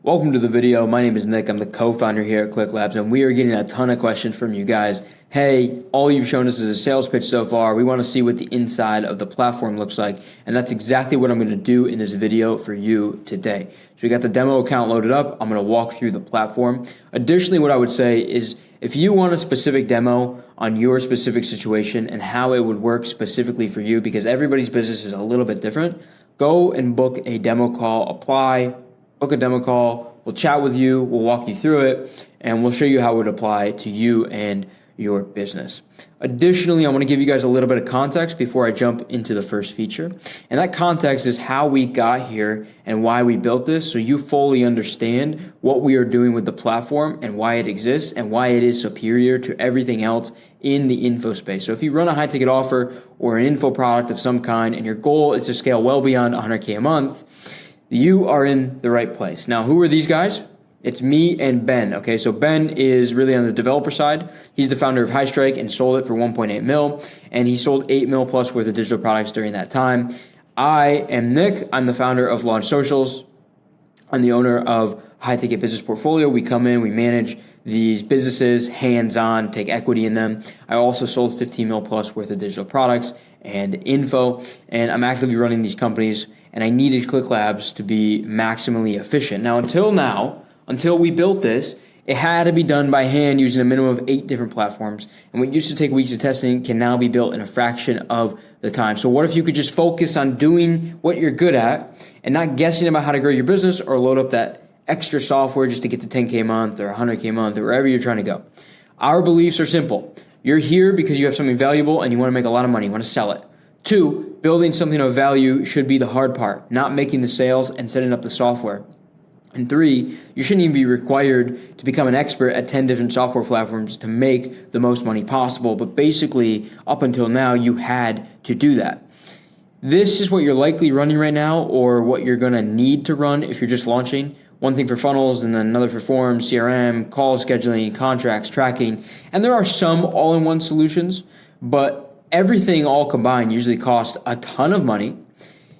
Welcome to the video. My name is Nick. I'm the co-founder here at ClickLabs, and we are getting a ton of questions from you guys. Hey, all you've shown us is a sales pitch so far. We want to see what the inside of the platform looks like, and that's exactly what I'm going to do in this video for you today. So we got the demo account loaded up. I'm going to walk through the platform. Additionally, what I would say is if you want a specific demo on your specific situation and how it would work specifically for you, because everybody's business is a little bit different, go and book a demo call, book a demo call, we'll chat with you, we'll walk you through it, and we'll show you how it would apply to you and your business. Additionally, I want to give you guys a little bit of context before I jump into the first feature. And that context is how we got here and why we built this, so you fully understand what we are doing with the platform and why it exists and why it is superior to everything else in the info space. So if you run a high ticket offer or an info product of some kind and your goal is to scale well beyond 100K a month, you are in the right place. Now, who are these guys? It's me and Ben. Okay, so Ben is really on the developer side. He's the founder of High Strike and sold it for 1.8 mil, and he sold 8 mil plus worth of digital products during that time. I am Nick. I'm the founder of Launch Socials. I'm the owner of High Ticket Business Portfolio. We come in, we manage these businesses hands-on, take equity in them. I also sold 15 mil plus worth of digital products and info, and I'm actively running these companies, and I needed ClickLabs to be maximally efficient. Until we built this, it had to be done by hand using a minimum of 8 different platforms. And what used to take weeks of testing can now be built in a fraction of the time. So what if you could just focus on doing what you're good at and not guessing about how to grow your business or load up that extra software just to get to 10K a month or 100K a month or wherever you're trying to go? Our beliefs are simple. You're here because you have something valuable and you want to make a lot of money. You want to sell it. 2, building something of value should be the hard part, not making the sales and setting up the software. And 3, you shouldn't even be required to become an expert at 10 different software platforms to make the most money possible. But basically, up until now, you had to do that. This is what you're likely running right now, or what you're going to need to run if you're just launching. One thing for funnels, and then another for forms, CRM, call scheduling, contracts, tracking. And there are some all-in-one solutions, but everything all combined usually costs a ton of money.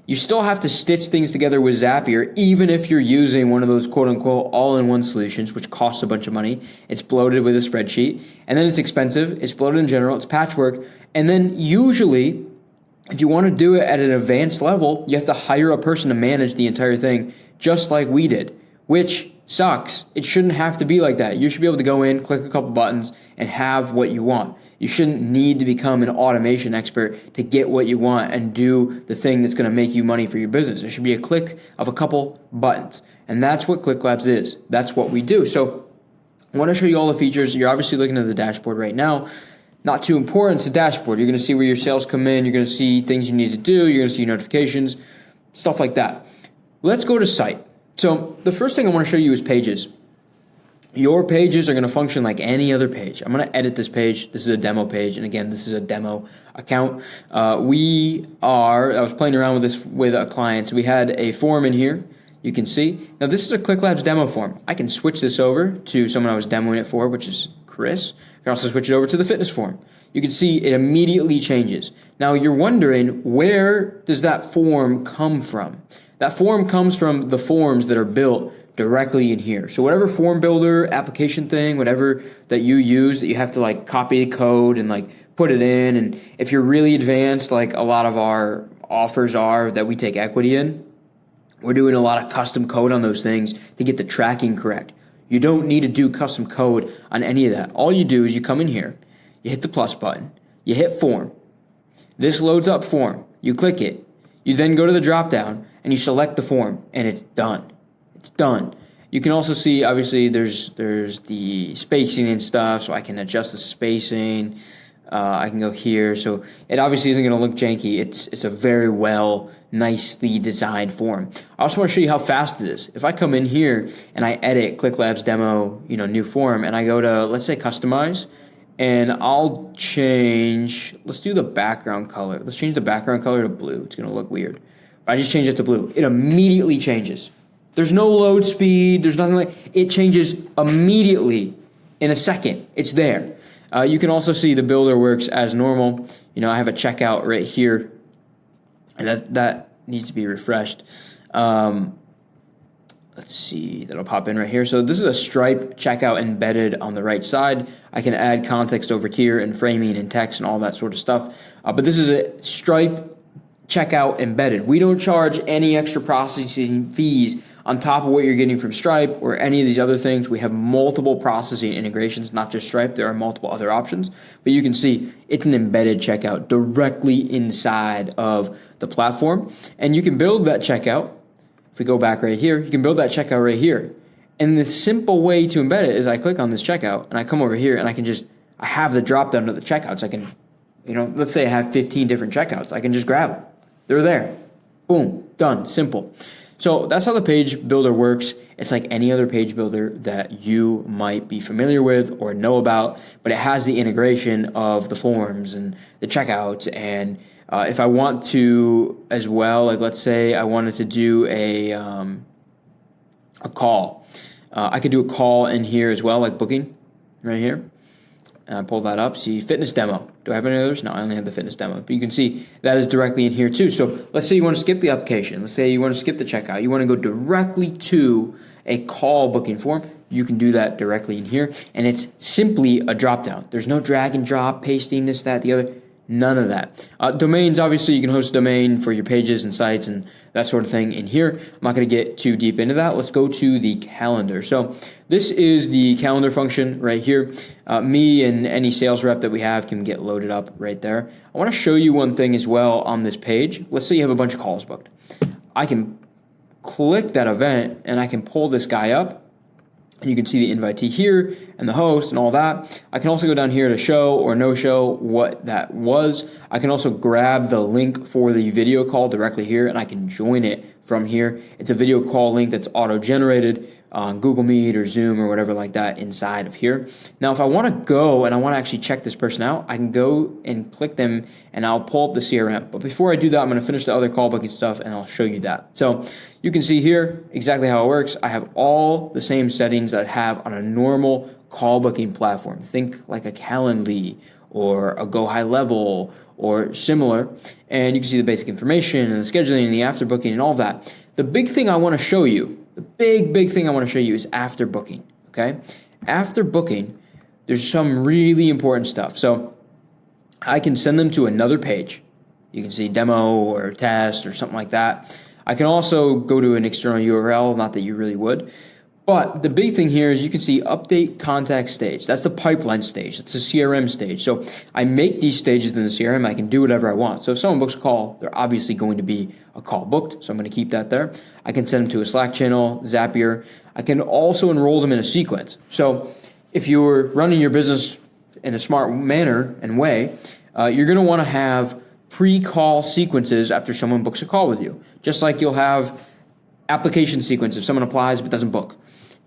You still have to stitch things together with Zapier, even if you're using one of those quote-unquote all-in-one solutions, which costs a bunch of money. It's bloated with a spreadsheet, and then it's expensive. It's bloated in general. It's patchwork. And then usually, if you want to do it at an advanced level, you have to hire a person to manage the entire thing, just like we did, which sucks. It shouldn't have to be like that. You should be able to go in, click a couple buttons, and have what you want. You shouldn't need to become an automation expert to get what you want and do the thing that's going to make you money for your business. It should be a click of a couple buttons. And that's what ClickLabs is. That's what we do. So I want to show you all the features. You're obviously looking at the dashboard right now. Not too important. It's a dashboard. You're going to see where your sales come in. You're going to see things you need to do. You're going to see notifications, stuff like that. Let's go to site. So the first thing I want to show you is pages. Your pages are going to function like any other page. I'm going to edit this page. This is a demo page. And again, this is a demo account. I was playing around with this with a client. So we had a form in here. You can see. Now this is a ClickLabs demo form. I can switch this over to someone I was demoing it for, which is Chris. I can also switch it over to the fitness form. You can see it immediately changes. Now you're wondering, where does that form come from? That form comes from the forms that are built directly in here. So whatever form builder, application thing, whatever that you use, that you have to like copy the code and like put it in. And if you're really advanced, like a lot of our offers are that we take equity in, we're doing a lot of custom code on those things to get the tracking correct. You don't need to do custom code on any of that. All you do is you come in here, you hit the plus button, you hit form. This loads up form. You click it. You then go to the drop down and you select the form, and it's done. It's done. You can also see, obviously, there's the spacing and stuff, so I can adjust the spacing. I can go here. So it obviously isn't going to look janky. It's a very well, nicely designed form. I also want to show you how fast it is. If I come in here and I edit ClickLabs demo, new form, and I go to, let's say, customize, and I'll change, let's do the background color. Let's change the background color to blue. It's going to look weird. But I just change it to blue. It immediately changes. There's no load speed. There's nothing like it. Changes immediately in a second. It's there. You can also see the builder works as normal. I have a checkout right here, and that needs to be refreshed. let's see, that'll pop in right here. So this is a Stripe checkout embedded on the right side. I can add context over here and framing and text and all that sort of stuff. But this is a Stripe checkout embedded. We don't charge any extra processing fees on top of what you're getting from Stripe or any of these other things. We have multiple processing integrations, not just Stripe. There are multiple other options, but you can see it's an embedded checkout directly inside of the platform. And you can build that checkout. If we go back right here, you can build that checkout right here. And the simple way to embed it is I click on this checkout and I come over here and I have the drop down to the checkouts. I can, let's say I have 15 different checkouts. I can just grab them. They're there. Boom, done, simple. So that's how the page builder works. It's like any other page builder that you might be familiar with or know about, but it has the integration of the forms and the checkouts. And if I want to as well, like let's say I wanted to do a call. I could do a call in here as well, like booking right here. And I pull that up, see fitness demo. Do I have any others? No, I only have the fitness demo. But you can see that is directly in here too. So let's say you want to skip the application. Let's say you want to skip the checkout. You want to go directly to a call booking form. You can do that directly in here. And it's simply a drop down. There's no drag and drop, pasting this, that, the other. None of that. Domains, obviously, you can host a domain for your pages and sites and that sort of thing in here. I'm not going to get too deep into that. Let's go to the calendar. So this is the calendar function right here. Me and any sales rep that we have can get loaded up right there. I want to show you one thing as well on this page. Let's say you have a bunch of calls booked. I can click that event and I can pull this guy up. And you can see the invitee here and the host and all that. I can also go down here to show or no show what that was. I can also grab the link for the video call directly here and I can join it from here. It's a video call link that's auto-generated on Google Meet or Zoom or whatever like that inside of here. Now, if I want to go and I want to actually check this person out, I can go and click them and I'll pull up the CRM. But before I do that, I'm going to finish the other call booking stuff and I'll show you that. So you can see here exactly how it works. I have all the same settings that I have on a normal call booking platform. Think like a Calendly or a Go High Level or similar. And you can see the basic information and the scheduling and the after booking and all that. The big thing I want to show you, the big thing I want to show you is after booking, okay? After booking, there's some really important stuff. So I can send them to another page. You can see demo or test or something like that. I can also go to an external URL, not that you really would. But the big thing here is you can see update contact stage. That's the pipeline stage. That's the CRM stage. So I make these stages in the CRM. I can do whatever I want. So if someone books a call, they're obviously going to be a call booked. So I'm going to keep that there. I can send them to a Slack channel, Zapier. I can also enroll them in a sequence. So if you're running your business in a smart manner and way, you're going to want to have pre-call sequences after someone books a call with you. Just like you'll have application sequence if someone applies but doesn't book.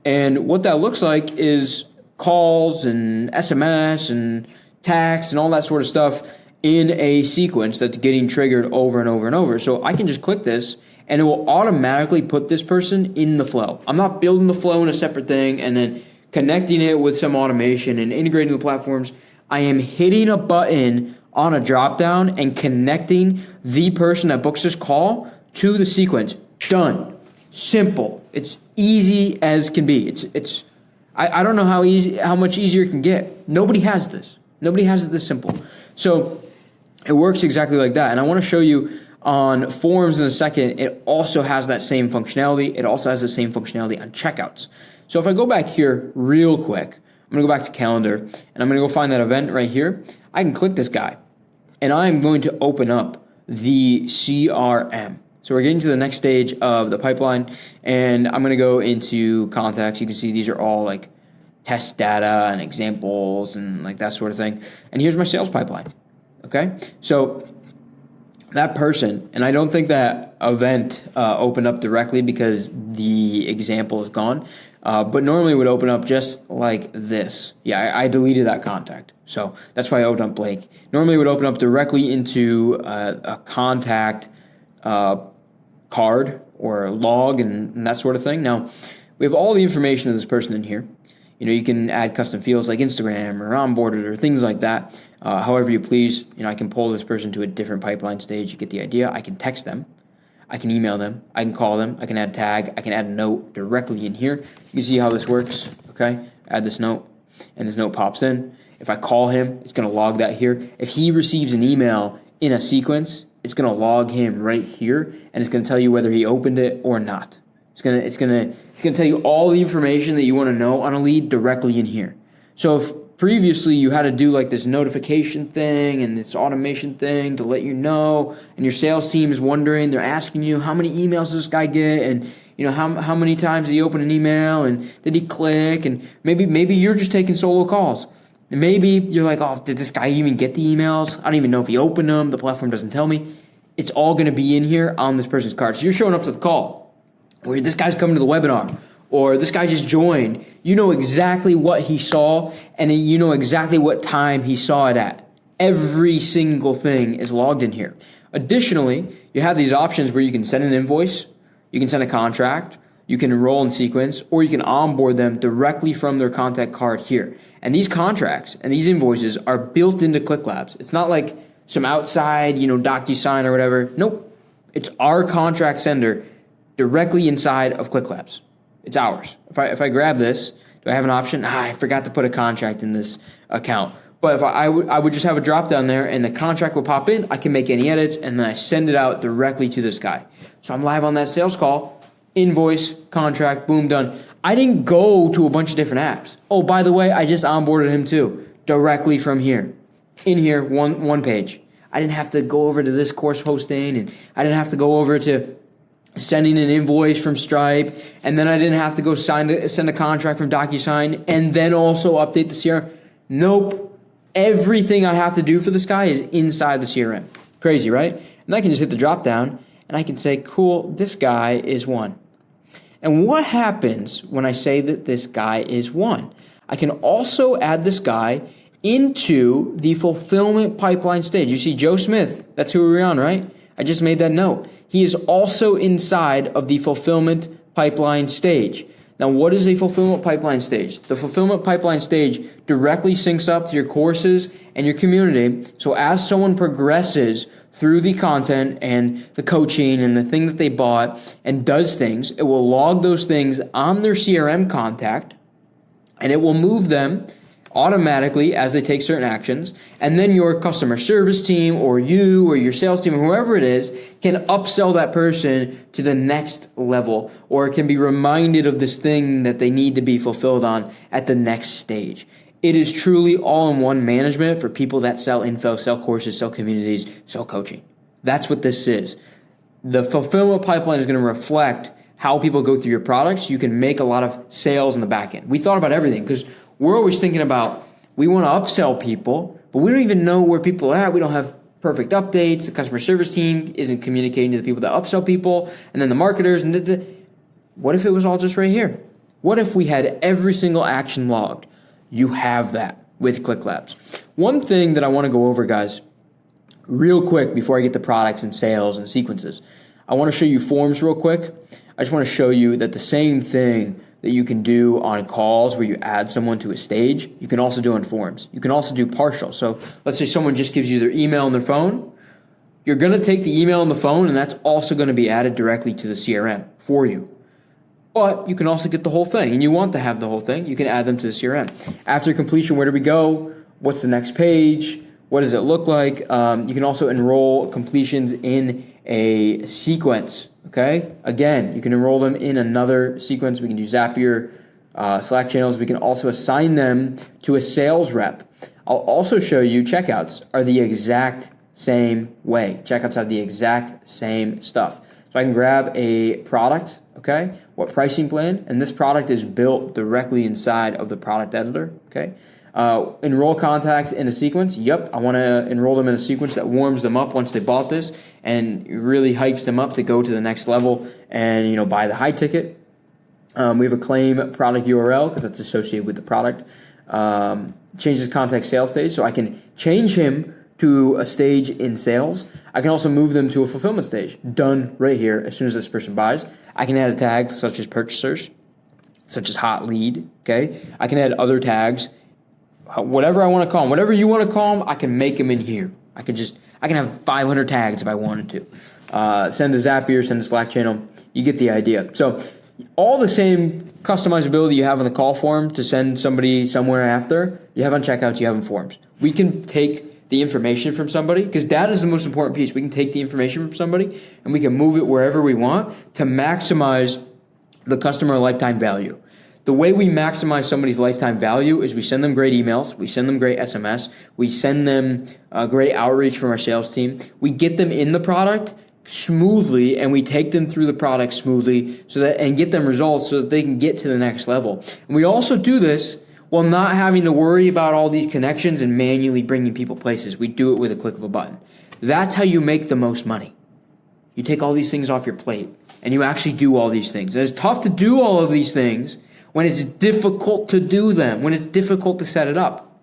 And what that looks like is calls and SMS and text and all that sort of stuff in a sequence that's getting triggered over and over and over. So I can just click this and it will automatically put this person in the flow. I'm not building the flow in a separate thing and then connecting it with some automation and integrating the platforms. I am hitting a button on a drop down and connecting the person that books this call to the sequence. Done. Simple. It's easy as can be. I don't know how much easier it can get. Nobody has this. Nobody has it this simple. So it works exactly like that. And I want to show you on forms in a second. It also has that same functionality. It also has the same functionality on checkouts. So if I go back here real quick, I'm going to go back to calendar and I'm going to go find that event right here. I can click this guy and I'm going to open up the CRM. So we're getting to the next stage of the pipeline and I'm going to go into contacts. You can see these are all like test data and examples and like that sort of thing. And here's my sales pipeline. Okay. So that person, and I don't think that event opened up directly because the example is gone, but normally it would open up just like this. Yeah, I deleted that contact. So that's why I opened up Blake. Normally it would open up directly into a contact card or log and that sort of thing. Now, we have all the information of this person in here. You know, you can add custom fields like Instagram or onboarded or things like that. However you please. You know, I can pull this person to a different pipeline stage. You get the idea. I can text them. I can email them, I can call them, I can add a tag, I can add a note directly in here. You can see how this works, okay? Add this note, and this note pops in. If I call him, it's gonna log that here. If he receives an email in a sequence, it's gonna log him right here, and it's gonna tell you whether he opened it or not. It's gonna tell you all the information that you wanna know on a lead directly in here. So if previously you had to do like this notification thing and this automation thing to let you know, and your sales team is wondering, they're asking you, how many emails does this guy get, and how many times did he open an email, and did he click, and maybe you're just taking solo calls. And maybe you're like, oh, did this guy even get the emails? I don't even know if he opened them. The platform doesn't tell me. It's all going to be in here on this person's card. So you're showing up to the call, or this guy's coming to the webinar, or this guy just joined. You know exactly what he saw, and you know exactly what time he saw it at. Every single thing is logged in here. Additionally, you have these options where you can send an invoice, you can send a contract, you can enroll in sequence, or you can onboard them directly from their contact card here. And these contracts and these invoices are built into ClickLabs. It's not like some outside, DocuSign or whatever. Nope. It's our contract sender directly inside of ClickLabs. It's ours. If I grab this, do I have an option? I forgot to put a contract in this account. But if I would just have a drop down there and the contract will pop in, I can make any edits, and then I send it out directly to this guy. So I'm live on that sales call, invoice, contract, boom, done. I didn't go to a bunch of different apps. Oh, by the way, I just onboarded him too, directly from here. In here, one page. I didn't have to go over to this course hosting, and I didn't have to go over to sending an invoice from Stripe, and then I didn't have to go send a contract from DocuSign, and then also update the CRM. Nope. Everything I have to do for this guy is inside the CRM. Crazy, right? And I can just hit the drop down, and I can say, cool, this guy is one. And what happens when I say that this guy is one? I can also add this guy into the fulfillment pipeline stage. You see Joe Smith, that's who we're on, right? I just made that note. He is also inside of the fulfillment pipeline stage. Now, what is a fulfillment pipeline stage? The fulfillment pipeline stage directly syncs up to your courses and your community. So as someone progresses through the content and the coaching and the thing that they bought and does things, it will log those things on their CRM contact, and it will move them automatically as they take certain actions. And then your customer service team or you or your sales team or whoever it is can upsell that person to the next level, or it can be reminded of this thing that they need to be fulfilled on at the next stage. It is truly all-in-one management for people that sell info, sell courses, sell communities, sell coaching. That's what this is. The fulfillment pipeline is going to reflect how people go through your products. You can make a lot of sales in the back end. We thought about everything because we're always thinking about, we want to upsell people, but we don't even know where people are at. We don't have perfect updates. The customer service team isn't communicating to the people that upsell people, and then the marketers. What if it was all just right here? What if we had every single action logged? You have that with ClickLabs. One thing that I want to go over, guys, real quick before I get to products and sales and sequences, I want to show you forms real quick. I just want to show you that the same thing that you can do on calls where you add someone to a stage, you can also do on forms. You can also do partial. So let's say someone just gives you their email and their phone. You're going to take the email and the phone, and that's also going to be added directly to the CRM for you. But you can also get the whole thing, and you want to have the whole thing. You can add them to the CRM. After completion, where do we go? What's the next page? What does it look like? You can also enroll completions in a sequence. Okay. Again, you can enroll them in another sequence. We can do Zapier, Slack channels. We can also assign them to a sales rep. I'll also show you checkouts are the exact same way. Checkouts have the exact same stuff. So I can grab a product, okay, what pricing plan, and this product is built directly inside of the product editor, okay. Enroll contacts in a sequence. Yep, I want to enroll them in a sequence that warms them up once they bought this and really hypes them up to go to the next level and buy the high ticket. We have a claim product URL because that's associated with the product. Changes contact sales stage, so I can change him to a stage in sales. I can also move them to a fulfillment stage. Done right here as soon as this person buys. I can add a tag such as purchasers, such as hot lead. Okay, I can add other tags. Whatever I want to call them, whatever you want to call them, I can make them in here. I can have 500 tags if I wanted to. send a Zapier, send a Slack channel. You get the idea. So all the same customizability you have on the call form to send somebody somewhere after, you have on checkouts, you have in forms. We can take the information from somebody, because data is the most important piece. We can take the information from somebody and we can move it wherever we want to maximize the customer lifetime value. The way we maximize somebody's lifetime value is we send them great emails, we send them great SMS, we send them great outreach from our sales team. We get them in the product smoothly and we take them through the product smoothly and get them results so that they can get to the next level. And we also do this while not having to worry about all these connections and manually bringing people places. We do it with a click of a button. That's how you make the most money. You take all these things off your plate and you actually do all these things. And it's tough to do all of these things when it's difficult to do them, when it's difficult to set it up.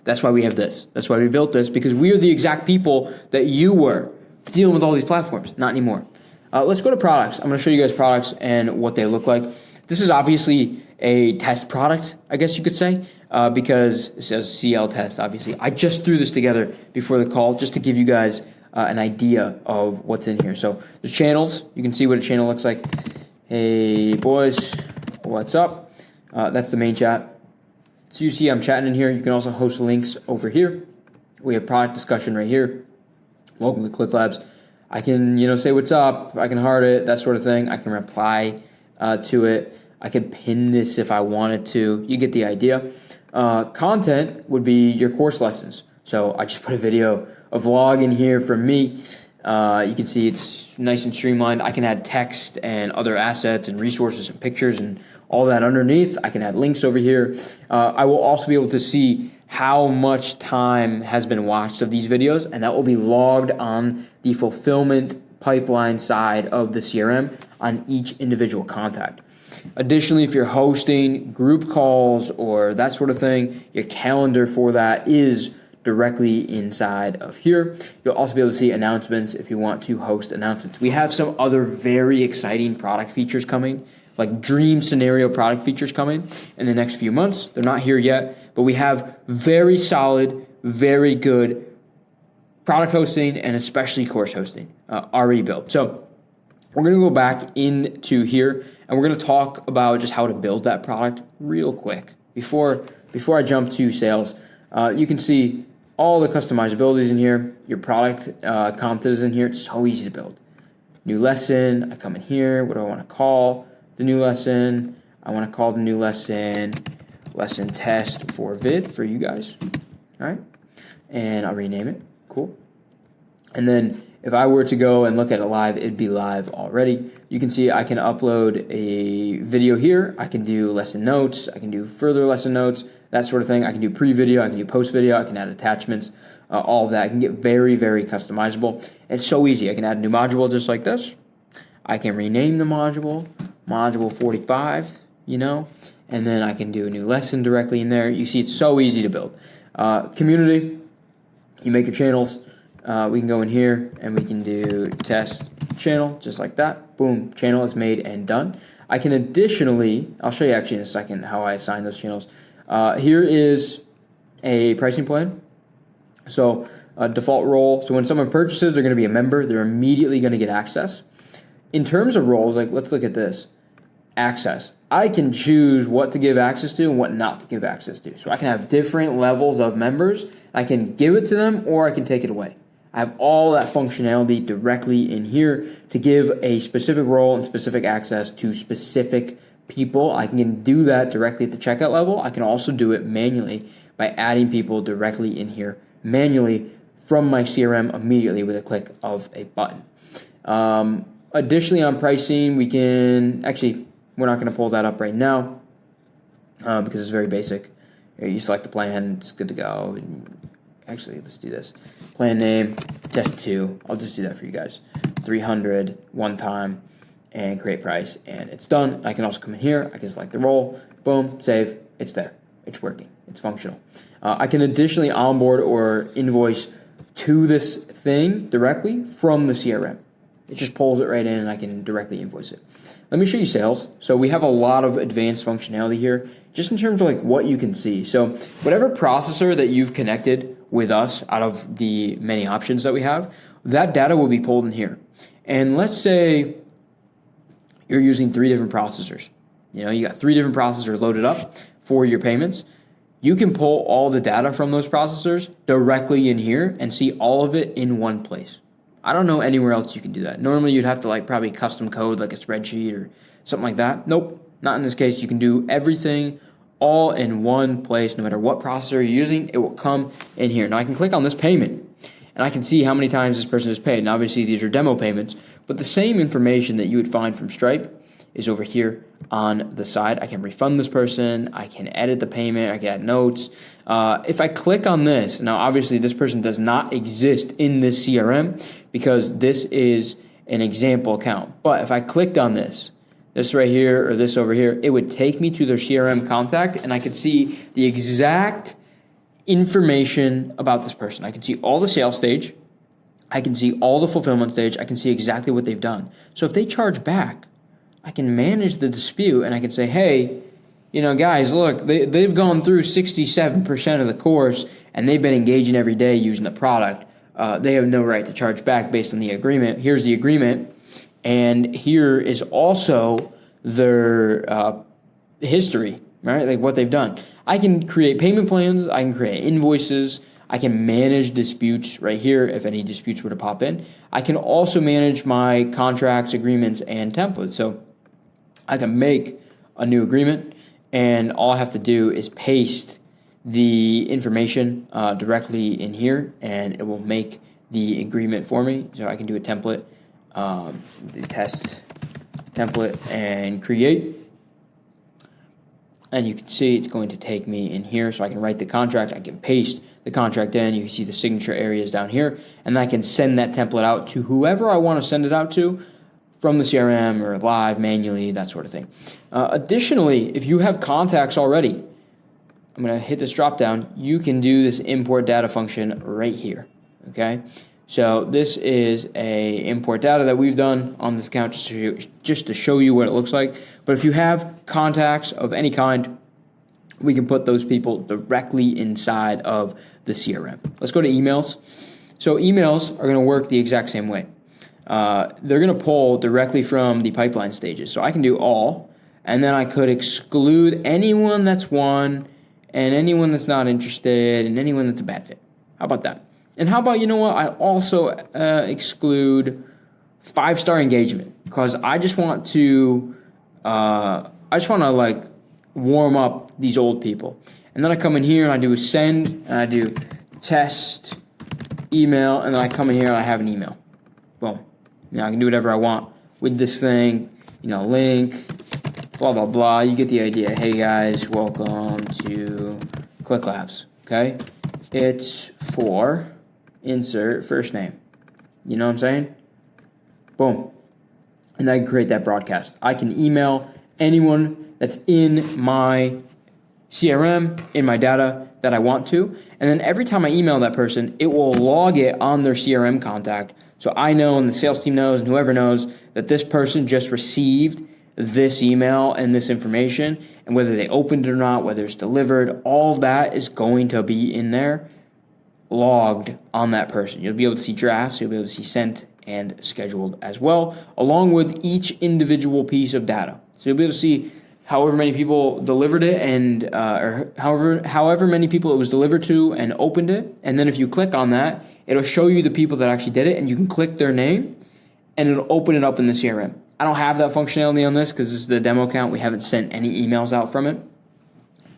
That's why we have this. That's why we built this, because we are the exact people that you were dealing with all these platforms. Not anymore. Let's go to products. I'm going to show you guys products and what they look like. This is obviously a test product, I guess you could say, because it says CL test, obviously. I just threw this together before the call just to give you guys an idea of what's in here. So there's channels. You can see what a channel looks like. Hey, boys, what's up? That's the main chat. So you see I'm chatting in here. You can also host links over here. We have product discussion right here. Welcome to ClickLabs. I can, say what's up. I can heart it, that sort of thing. I can reply to it. I can pin this if I wanted to. You get the idea. Content would be your course lessons. So I just put a video, a vlog in here from me. You can see it's nice and streamlined. I can add text and other assets and resources and pictures and all that underneath. I can add links over here. I will also be able to see how much time has been watched of these videos, and that will be logged on the fulfillment pipeline side of the CRM on each individual contact. Additionally, if you're hosting group calls or that sort of thing, your calendar for that is directly inside of here. You'll also be able to see announcements if you want to host announcements. We have some other very exciting product features coming, like dream scenario product features coming in the next few months. They're not here yet, but we have very solid, very good product hosting and especially course hosting already built. So we're going to go back into here and we're going to talk about just how to build that product real quick. Before I jump to sales, you can see all the customizabilities in here. Your product content is in here. It's so easy to build. New lesson, I come in here. What do I want to call the new lesson? I want to call the new lesson test for vid for you guys. All right. And I'll rename it. Cool. And then if I were to go and look at it live, it'd be live already. You can see I can upload a video here. I can do lesson notes. I can do further lesson notes, that sort of thing. I can do pre-video. I can do post-video. I can add attachments, all of that. I can get very, very customizable. It's so easy. I can add a new module just like this. I can rename the module 45, and then I can do a new lesson directly in there. You see, it's so easy to build. Community, you make your channels. We can go in here and we can do test channel just like that. Boom, channel is made and done. I can additionally, I'll show you actually in a second how I assign those channels. Here is a pricing plan. So default role. So when someone purchases, they're going to be a member. They're immediately going to get access. In terms of roles, like let's look at this. Access. I can choose what to give access to and what not to give access to. So I can have different levels of members. I can give it to them or I can take it away. I have all that functionality directly in here to give a specific role and specific access to specific people. I can do that directly at the checkout level. I can also do it manually by adding people directly in here manually from my CRM immediately with a click of a button. Additionally, on pricing, we can actually, we're not going to pull that up right now because it's very basic. You select the plan, it's good to go. Actually, let's do this. Plan name, test 2. I'll just do that for you guys. 300 one time and create price, and it's done. I can also come in here. I can select the role. Boom, save. It's there. It's working. It's functional. I can additionally onboard or invoice to this thing directly from the CRM. It just pulls it right in and I can directly invoice it. Let me show you sales. So we have a lot of advanced functionality here, just in terms of like what you can see. So whatever processor that you've connected with us out of the many options that we have, that data will be pulled in here. And let's say you're using 3 different processors. You got 3 different processors loaded up for your payments. You can pull all the data from those processors directly in here and see all of it in one place. I don't know anywhere else you can do that. Normally you'd have to probably custom code like a spreadsheet or something like that. Nope, not in this case. You can do everything all in one place. No matter what processor you're using, it will come in here. Now I can click on this payment and I can see how many times this person has paid. And obviously these are demo payments, but the same information that you would find from Stripe is over here on the side. I can refund this person. I can edit the payment. I can add notes. If I click on this, now obviously this person does not exist in this CRM because this is an example account. But if I clicked on this right here or this over here, it would take me to their CRM contact and I could see the exact information about this person. I can see all the sales stage. I can see all the fulfillment stage. I can see exactly what they've done. So if they charge back, I can manage the dispute and I can say, hey, guys, look, they've gone through 67% of the course and they've been engaging every day using the product. They have no right to charge back based on the agreement. Here's the agreement. And here is also their history, right? Like what they've done. I can create payment plans. I can create invoices. I can manage disputes right here if any disputes were to pop in. I can also manage my contracts, agreements, and templates. So I can make a new agreement, and all I have to do is paste the information directly in here, and it will make the agreement for me. So I can do a template, the test template, and create. And you can see it's going to take me in here, so I can write the contract. I can paste the contract in. You can see the signature areas down here, and I can send that template out to whoever I want to send it out to, from the CRM or live, manually, that sort of thing. Additionally, if you have contacts already, I'm going to hit this drop down. You can do this import data function right here. Okay, so this is a import data that we've done on this account just to show you what it looks like. But if you have contacts of any kind, we can put those people directly inside of the CRM. Let's go to emails. So emails are going to work the exact same way. They're going to pull directly from the pipeline stages. So I can do all, and then I could exclude anyone that's won, and anyone that's not interested, and anyone that's a bad fit. How about that? And how about, I also exclude 5-star engagement, because I just want to warm up these old people. And then I come in here and I do send, and I do test email, and then I come in here and I have an email. Boom. I can do whatever I want with this thing, link, blah, blah, blah. You get the idea. Hey, guys, welcome to ClickLabs, okay? It's for insert first name. You know what I'm saying? Boom. And I can create that broadcast. I can email anyone that's in my CRM, in my data that I want to. And then every time I email that person, it will log it on their CRM contact. So I know, and the sales team knows, and whoever knows, that this person just received this email and this information, and whether they opened it or not, whether it's delivered, all of that is going to be in there, logged on that person. You'll be able to see drafts, you'll be able to see sent and scheduled as well, along with each individual piece of data. So you'll be able to see however many people delivered it, and or however many people it was delivered to and opened it. And then if you click on that, it'll show you the people that actually did it, and you can click their name, and it'll open it up in the CRM. I don't have that functionality on this because this is the demo account. We haven't sent any emails out from it,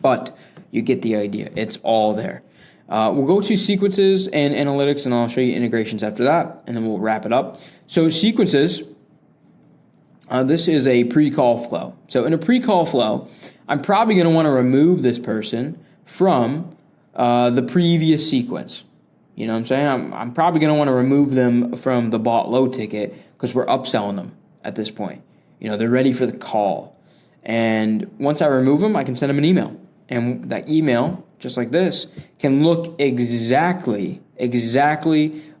but you get the idea. It's all there. We'll go to sequences and analytics, and I'll show you integrations after that, and then we'll wrap it up. So sequences, this is a pre-call flow. So in a pre-call flow, I'm probably going to want to remove this person from the previous sequence. You know what I'm saying? I'm probably going to want to remove them from the bought low ticket because we're upselling them at this point. They're ready for the call. And once I remove them, I can send them an email. And that email, just like this, can look exactly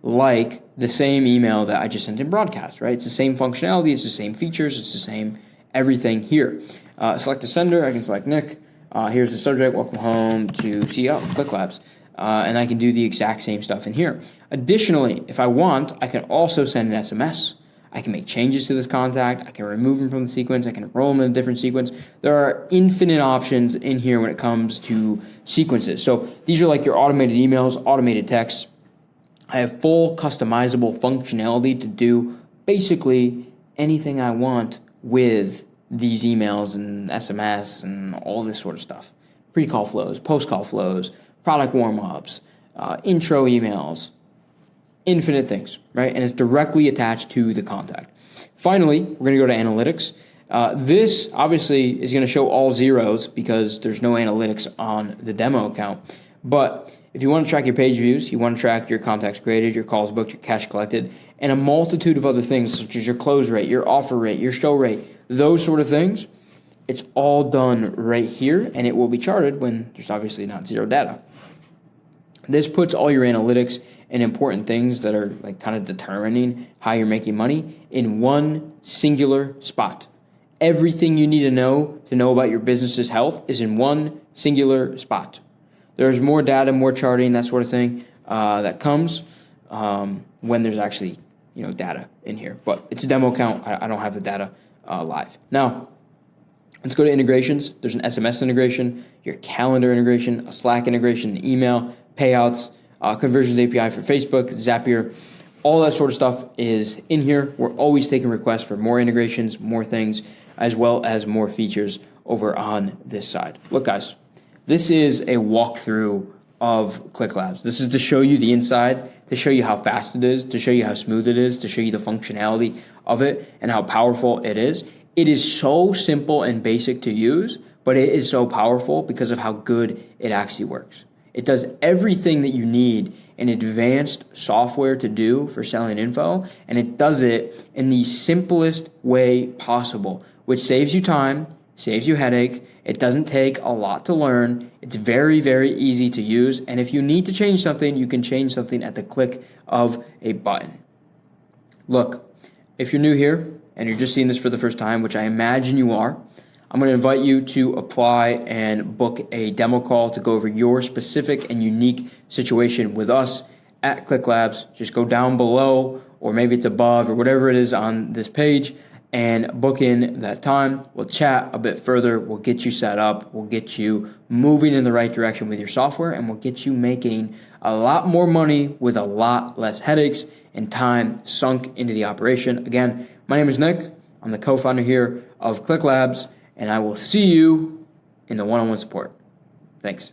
like the same email that I just sent in broadcast, right? It's the same functionality, it's the same features, it's the same everything here. Select the sender, I can select Nick. Here's the subject, welcome home to CLabs. and I can do the exact same stuff in here. Additionally, if I want, I can also send an SMS. I can make changes to this contact. I can remove them from the sequence. I can enroll them in a different sequence. There are infinite options in here when it comes to sequences. So these are like your automated emails, automated texts. I have full customizable functionality to do basically anything I want with these emails and SMS and all this sort of stuff. Pre-call flows, post-call flows, product warm-ups, intro emails, infinite things, right? And it's directly attached to the contact. Finally, we're going to go to analytics. This obviously is going to show all zeros because there's no analytics on the demo account. But if you want to track your page views, you want to track your contacts created, your calls booked, your cash collected, and a multitude of other things such as your close rate, your offer rate, your show rate, those sort of things, it's all done right here, and it will be charted when there's obviously not zero data. This puts all your analytics and important things that are like kind of determining how you're making money in one singular spot. Everything you need to know about your business's health is in one singular spot. There's more data, more charting, that sort of thing that comes when there's actually data in here. But it's a demo account. I don't have the data live. Now, let's go to integrations. There's an SMS integration, your calendar integration, a Slack integration, an email, payouts, conversions API for Facebook, Zapier, all that sort of stuff is in here. We're always taking requests for more integrations, more things, as well as more features over on this side. Look, guys, this is a walkthrough of ClickLabs. This is to show you the inside, to show you how fast it is, to show you how smooth it is, to show you the functionality of it and how powerful it is. It is so simple and basic to use, but it is so powerful because of how good it actually works. It does everything that you need an advanced software to do for selling info, and it does it in the simplest way possible, which saves you time, saves you headache. It doesn't take a lot to learn. It's very, very easy to use, and if you need to change something, you can change something at the click of a button. Look, if you're new here and you're just seeing this for the first time, which I imagine you are, I'm going to invite you to apply and book a demo call to go over your specific and unique situation with us at ClickLabs. Just go down below, or maybe it's above, or whatever it is on this page, and book in that time. We'll chat a bit further. We'll get you set up. We'll get you moving in the right direction with your software, and we'll get you making a lot more money with a lot less headaches and time sunk into the operation. Again, my name is Nick. I'm the co-founder here of ClickLabs, and I will see you in the one-on-one support. Thanks.